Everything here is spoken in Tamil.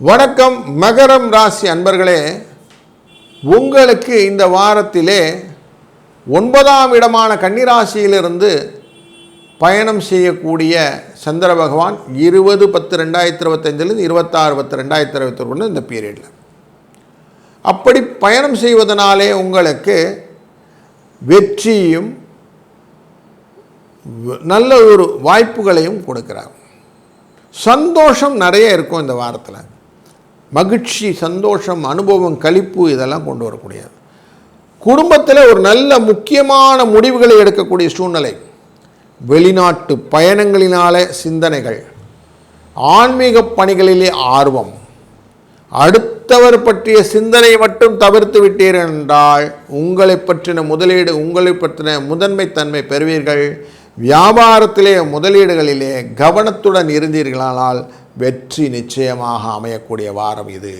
வணக்கம் மகரம் ராசி அன்பர்களே, உங்களுக்கு இந்த வாரத்திலே 9ஆம் இடமான கன்னிராசியிலிருந்து பயணம் செய்யக்கூடிய சந்திர பகவான் 20/10/2025 26/10/2021 இந்த பீரியடில் அப்படி பயணம் செய்வதனாலே உங்களுக்கு வெற்றியும் நல்ல ஒரு வாய்ப்புகளையும் கொடுக்கிறார். சந்தோஷம் நிறைய இருக்கும் இந்த வாரத்தில். மகிழ்ச்சி, சந்தோஷம், அனுபவம், களிப்பு இதெல்லாம் கொண்டு வரக்கூடியது. குடும்பத்தில் ஒரு நல்ல முக்கியமான முடிவுகளை எடுக்கக்கூடிய சூழ்நிலை, வெளிநாட்டு பயணங்களினாலே சிந்தனைகள், ஆன்மீக பணிகளிலே ஆர்வம், அடுத்தவர் பற்றிய சிந்தனை மட்டும் தவிர்த்து விட்டீர்கள் என்றால் உங்களை பற்றின முதலீடு, உங்களை பற்றின முதன்மைத்தன்மை பெறுவீர்கள். வியாபாரத்திலே முதலீடுகளிலே கவனத்துடன் இருந்தீர்களானால் வெற்றி நிச்சயமாக அமையக்கூடிய வாரம் இது.